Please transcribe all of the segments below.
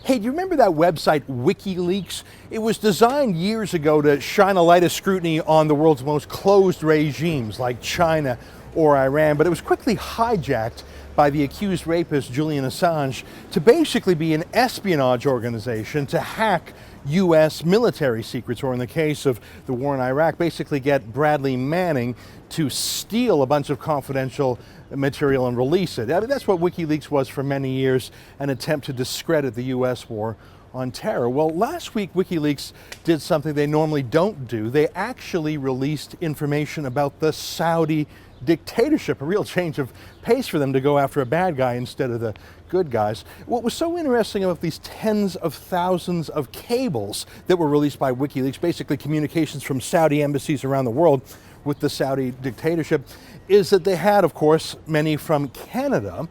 Hey, do you remember that website Wikileaks? It was designed years ago to shine a light of scrutiny on the world's most closed regimes like China or Iran, but it was quickly hijacked by the accused rapist Julian Assange to basically be an espionage organization to hack U.S. military secrets, or in the case of the war in Iraq, basically get Bradley Manning to steal a bunch of confidential material and release it. I mean, that's what WikiLeaks was for many years, an attempt to discredit the U.S. war on terror. Well, last week WikiLeaks did something they normally don't do. They actually released information about the Saudi dictatorship, a real change of pace for them to go after a bad guy instead of the good guys. What was so interesting about these tens of thousands of cables that were released by WikiLeaks, basically communications from Saudi embassies around the world with the Saudi dictatorship, is that they had, of course, many from Canada,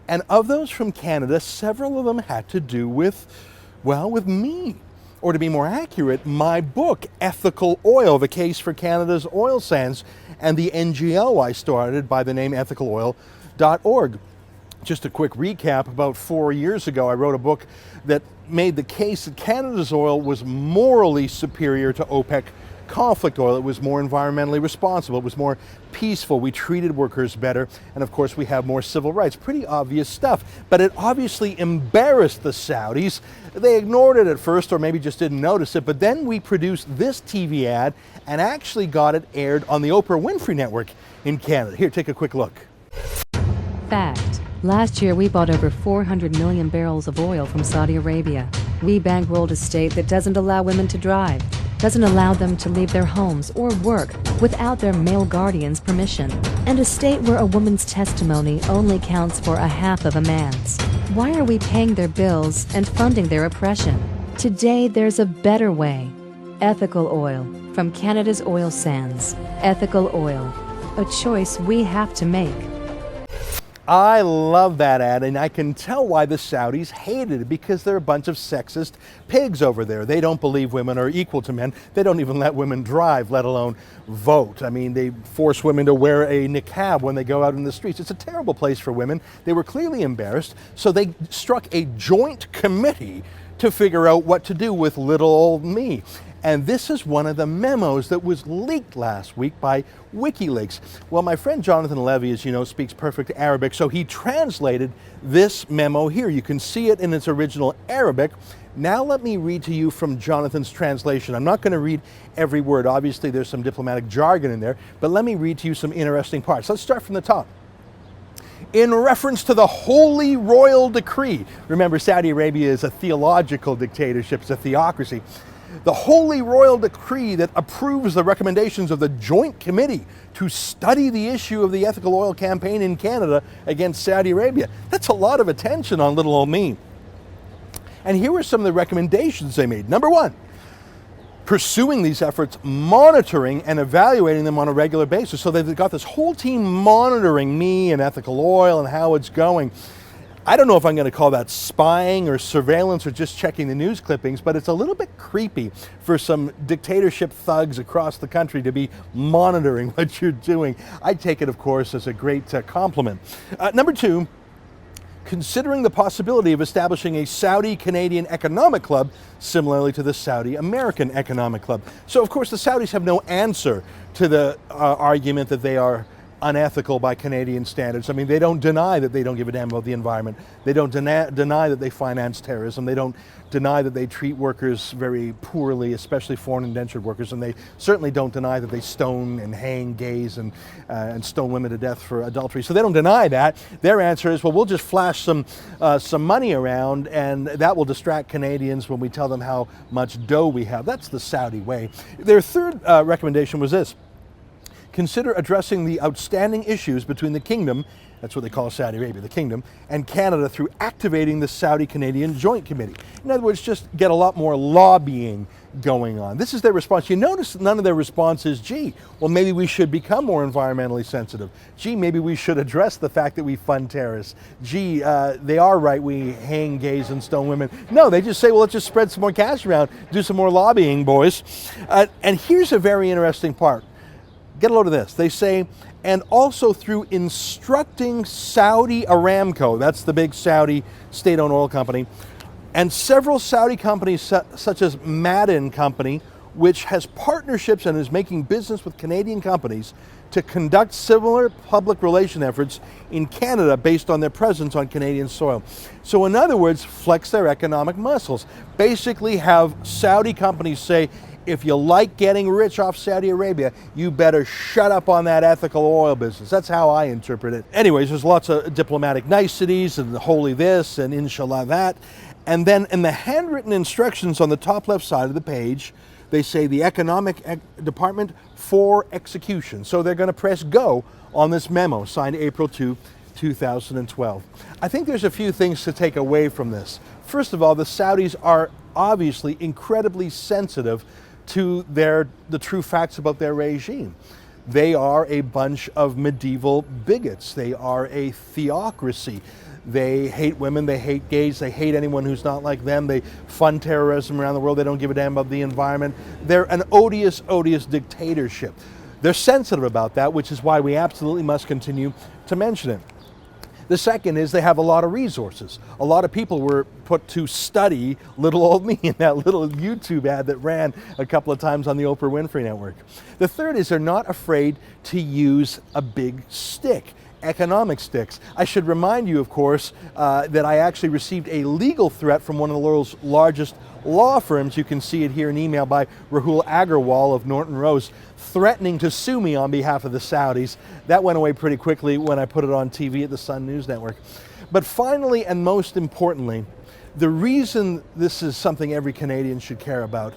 and of those from Canada, several of them had to do with, well, with me. Or to be more accurate, my book, Ethical Oil, the case for Canada's oil sands, and the NGO I started by the name ethicaloil.org. Just a quick recap, about 4 years ago, I wrote a book that made the case that Canada's oil was morally superior to OPEC conflict oil. It was more environmentally responsible. It was more peaceful. We treated workers better. And of course, we have more civil rights. Pretty obvious stuff. But it obviously embarrassed the Saudis. They ignored it at first, or maybe just didn't notice it. But then we produced this TV ad and actually got it aired on the Oprah Winfrey Network in Canada. Here, take a quick look. Fact. Last year we bought over 400 million barrels of oil from Saudi Arabia. We bankrolled a state that doesn't allow women to drive, doesn't allow them to leave their homes or work without their male guardian's permission, and a state where a woman's testimony only counts for a half of a man's. Why are we paying their bills and funding their oppression? Today there's a better way. Ethical oil from Canada's oil sands. Ethical oil. A choice we have to make. I love that ad, and I can tell why the Saudis hated it, because they're a bunch of sexist pigs over there. They don't believe women are equal to men. They don't even let women drive, let alone vote. I mean, they force women to wear a niqab when they go out in the streets. It's a terrible place for women. They were clearly embarrassed, so they struck a joint committee to figure out what to do with little old me. And this is one of the memos that was leaked last week by WikiLeaks. Well, my friend Jonathan Levy, as you know, speaks perfect Arabic, so he translated this memo here. You can see it in its original Arabic. Now let me read to you from Jonathan's translation. I'm not going to read every word. Obviously, there's some diplomatic jargon in there, but let me read to you some interesting parts. Let's start from the top. In reference to the Holy Royal Decree, remember Saudi Arabia is a theological dictatorship, it's a theocracy. The Holy Royal Decree that approves the recommendations of the Joint Committee to study the issue of the ethical oil campaign in Canada against Saudi Arabia. That's a lot of attention on little old me. And here are some of the recommendations they made. Number one, pursuing these efforts, monitoring and evaluating them on a regular basis. So they've got this whole team monitoring me and ethical oil and how it's going. I don't know if I'm going to call that spying or surveillance or just checking the news clippings, but it's a little bit creepy for some dictatorship thugs across the country to be monitoring what you're doing. I take it, of course, as a great compliment. Number two, considering the possibility of establishing a Saudi-Canadian economic club, similarly to the Saudi-American economic club. So, of course, the Saudis have no answer to the argument that they are unethical by Canadian standards. I mean, they don't deny that they don't give a damn about the environment. They don't deny that they finance terrorism. They don't deny that they treat workers very poorly, especially foreign indentured workers. And they certainly don't deny that they stone and hang gays and stone women to death for adultery. So they don't deny that. Their answer is, well, we'll just flash some money around, and that will distract Canadians when we tell them how much dough we have. That's the Saudi way. Their third recommendation was this. Consider addressing the outstanding issues between the Kingdom, that's what they call Saudi Arabia, the Kingdom, and Canada through activating the Saudi-Canadian Joint Committee. In other words, just get a lot more lobbying going on. This is their response. You notice none of their response is, gee, well, maybe we should become more environmentally sensitive. Gee, maybe we should address the fact that we fund terrorists. Gee, they are right, we hang gays and stone women. No, they just say, well, let's just spread some more cash around, do some more lobbying, boys. And here's a very interesting part. Get a load of this. They say, and also through instructing Saudi Aramco, that's the big Saudi state-owned oil company, And several Saudi companies, such as Madden Company, which has partnerships and is making business with Canadian companies to conduct similar public relation efforts in Canada based on their presence on Canadian soil. So in other words, flex their economic muscles. Basically have Saudi companies say, if you like getting rich off Saudi Arabia, you better shut up on that ethical oil business. That's how I interpret it. Anyways, there's lots of diplomatic niceties and holy this and inshallah that. And then in the handwritten instructions on the top left side of the page, they say the Economic Department for execution. So they're going to press go on this memo signed April 2, 2012. I think there's a few things to take away from this. First of all, the Saudis are obviously incredibly sensitive to the true facts about their regime. They are a bunch of medieval bigots. They are a theocracy. They hate women, they hate gays, they hate anyone who's not like them. They fund terrorism around the world. They don't give a damn about the environment. They're an odious, odious dictatorship. They're sensitive about that, which is why we absolutely must continue to mention it. The second is they have a lot of resources. A lot of people were put to study little old me in that little YouTube ad that ran a couple of times on the Oprah Winfrey Network. The third is they're not afraid to use a big stick. Economic sticks. I should remind you, of course, that I actually received a legal threat from one of the world's largest law firms. You can see it here in email by Rahul Agarwal of Norton Rose, threatening to sue me on behalf of the Saudis. That went away pretty quickly when I put it on TV at the Sun News Network. But finally, and most importantly, the reason this is something every Canadian should care about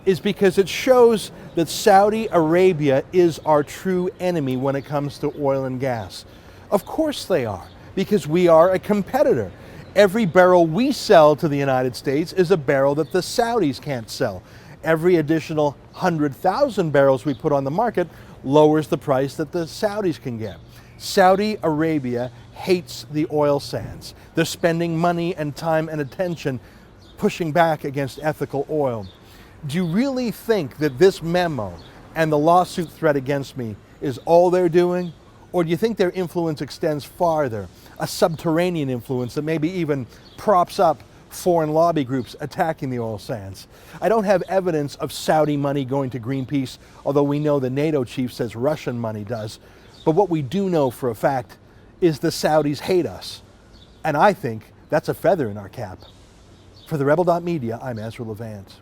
is because it shows that Saudi Arabia is our true enemy when it comes to oil and gas. Of course they are, because we are a competitor. Every barrel we sell to the United States is a barrel that the Saudis can't sell. Every additional 100,000 barrels we put on the market lowers the price that the Saudis can get. Saudi Arabia hates the oil sands. They're spending money and time and attention pushing back against ethical oil. Do you really think that this memo and the lawsuit threat against me is all they're doing? Or do you think their influence extends farther, a subterranean influence that maybe even props up foreign lobby groups attacking the oil sands? I don't have evidence of Saudi money going to Greenpeace, although we know the NATO chief says Russian money does. But what we do know for a fact is the Saudis hate us. And I think that's a feather in our cap. For TheRebel.media, I'm Ezra Levant.